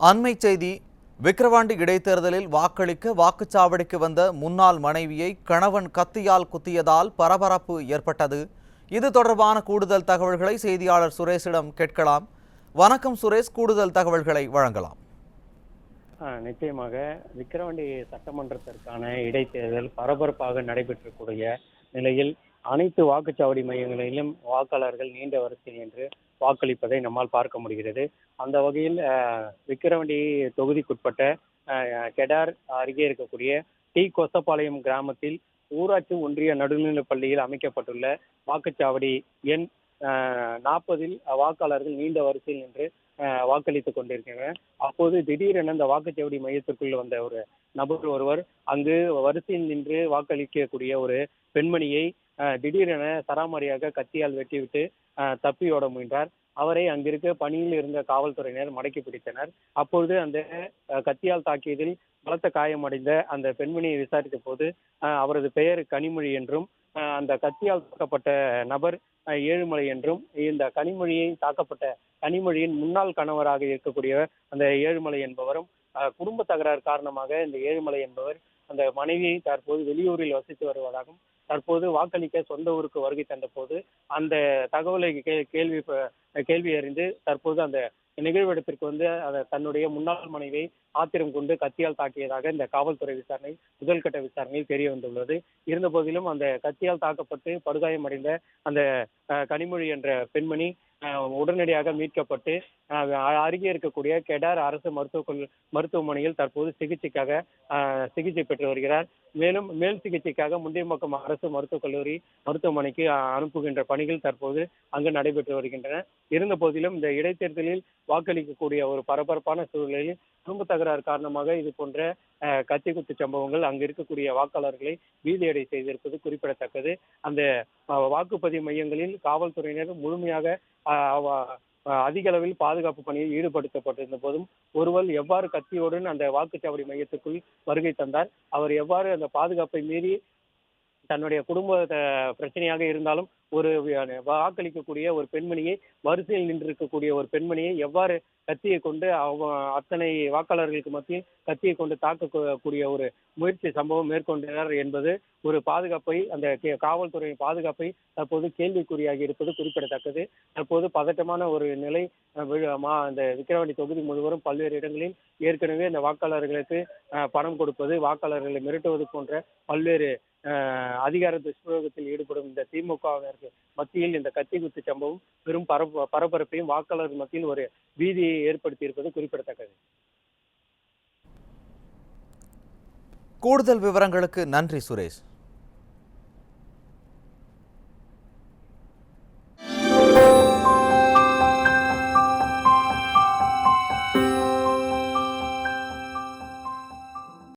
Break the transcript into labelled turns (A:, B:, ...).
A: அண்மை செய்தி. விக்கிரவாண்டி இடைத்தேர்தலில் வாக்களிக்க வாக்குச்சாவடிக்கு வந்த முன்னாள் மனைவியை கணவன் கத்தியால் குத்தியதால் பரபரப்பு ஏற்பட்டது. இது தொடர்பான கூடுதல் தகவல்களை செய்தியாளர் சுரேஷிடம் கேட்கலாம். வணக்கம் சுரேஷ், கூடுதல் தகவல்களை வழங்கலாம்.
B: நிச்சயமாக விக்கிரவாண்டி சட்டமன்றத்திற்கான இடைத்தேர்தல் பரபரப்பாக நடைபெற்றக்கூடிய நிலையில் அனைத்து வாக்குச்சாவடி மையங்களிலும் வாக்காளர்கள் நீண்ட வரிசையில் நின்று வாக்களிப்பதை நம்மால் பார்க்க முடிகிறது. அந்த வகையில் விக்கிரவாண்டி தொகுதிக்குட்பட்ட கெடார் அருகே இருக்கக்கூடிய டி கொசப்பாளையம் கிராமத்தில் ஊராட்சி ஒன்றிய நடுநிலைப் பள்ளியில் அமைக்கப்பட்டுள்ள வாக்குச்சாவடி எண் 40 வாக்காளர்கள் நீண்ட வரிசையில் நின்று வாக்களித்துக் கொண்டிருக்கின்றனர். அப்போது திடீரென அந்த வாக்குச்சாவடி மையத்திற்குள் வந்த ஒரு நபர் ஒருவர் அங்கு வரிசையில் நின்று வாக்களிக்கக்கூடிய ஒரு பெண்மணியை திடீரென சராமாரியாக கத்தியால் வெட்டிவிட்டு தப்பி ஓட முயன்றார். அவரை அங்கிருக்க பணியில் இருந்த காவல்துறையினர் மடக்கி பிடித்தனர். அப்பொழுது அந்த கத்தியால் தாக்கியதில் பலத்த காயமடைந்த அந்த பெண்மணியை விசாரித்த போது அவரது பெயர் கனிமொழி என்றும், அந்த கத்தியால் தாக்கப்பட்ட நபர் ஏழுமலை என்றும், இந்த கனிமொழியை தாக்கப்பட்ட கனிமொழியின் முன்னாள் கணவராக இருக்கக்கூடிய அந்த ஏழுமலை என்பவரும் குடும்ப தகராறு காரணமாக இந்த ஏழுமலை என்பவர் அந்த மனைவியை தற்போது வெளியூரில் வசித்து வருவதாகவும், தற்போது வாக்களிக்க சொந்த ஊருக்கு வருகை தந்த போது அந்த தகவலை கேள்வி அறிந்து தற்போது அந்த நிகழ்விடத்திற்கு வந்து தன்னுடைய முன்னாள் மனைவியை ஆத்திரம் கொண்டு கத்தியால் தாக்கியதாக இந்த காவல்துறை விசாரணை முதல்கட்ட விசாரணையில் தெரிய வந்துள்ளது. இருந்த போதிலும் அந்த கத்தியால் தாக்கப்பட்டு படுகாயமடைந்த அந்த கனிமொழி என்ற பெண்மணி உடனடியாக மீட்கப்பட்டு அருகே இருக்கக்கூடிய கெடார் அரசு மருத்துவமனையில் தற்போது சிகிச்சை பெற்று வருகிறார். மேலும் மேல் சிகிச்சைக்காக முண்டியம்பாக்கம் அரசு மருத்துவக் கல்லூரி மருத்துவமனைக்கு அனுப்புகின்ற பணிகள் தற்போது அங்கு நடைபெற்று வருகின்றன. இருந்த போதிலும் இந்த இடைத்தேர்தலில் வாக்களிக்கக்கூடிய ஒரு பரபரப்பான சூழ்நிலையில் குடும்ப தகராறு காரணமாக இது போன்ற கத்தி குத்து சம்பவங்கள் அங்கு இருக்கக்கூடிய வாக்காளர்களை பீதியடை செய்திருப்பது குறிப்பிடத்தக்கது. அந்த வாக்குப்பதிவு மையங்களில் காவல்துறையினர் முழுமையாக அதிக அளவில் பாதுகாப்பு பணியில் ஈடுபடுத்தப்பட்டிருந்த போதும் ஒருவர் எவ்வாறு கத்தியுடன் அந்த வாக்குச்சாவடி மையத்துக்குள் வருகை தந்தார், அவர் எவ்வாறு அந்த பாதுகாப்பை மீறி தன்னுடைய குடும்ப பிரச்சனையாக இருந்தாலும் ஒரு வாக்களிக்கக்கூடிய ஒரு பெண்மணியை, வரிசையில் நின்றிருக்கக்கூடிய ஒரு பெண்மணியை எவ்வாறு கத்தியை கொண்டு அத்தனை வாக்காளர்களுக்கு மத்தியில் கத்தியை கொண்டு தாக்கக்கூடிய ஒரு சம்பவம் மேற்கொண்டனர் என்பது ஒரு பாதுகாப்பை, அந்த காவல்துறையின் பாதுகாப்பை தற்போது கேள்விக்குறியாகி இருப்பது குறிப்பிடத்தக்கது. தற்போது பதட்டமான ஒரு நிலை அந்த விக்கிரவாண்டி தொகுதி முழுவதும் பல்வேறு இடங்களில் ஏற்கனவே இந்த வாக்காளர்களுக்கு பணம் கொடுப்பது, வாக்காளர்களை மிரட்டுவது போன்ற பல்வேறு அதிகார துஷ்பிரயோகத்தில் ஈடுபடும் இந்த திமுகவினருக்கு மத்தியில் இந்த கத்தி குத்து சம்பவம் பெரும் பரபரப்பையும் வாக்காளர்கள் மத்தியில் ஒரு பீதியை ஏற்படுத்தி இருப்பது குறிப்பிடத்தக்கது.
A: கூடுதல் விவரங்களுக்கு நன்றி சுரேஷ்.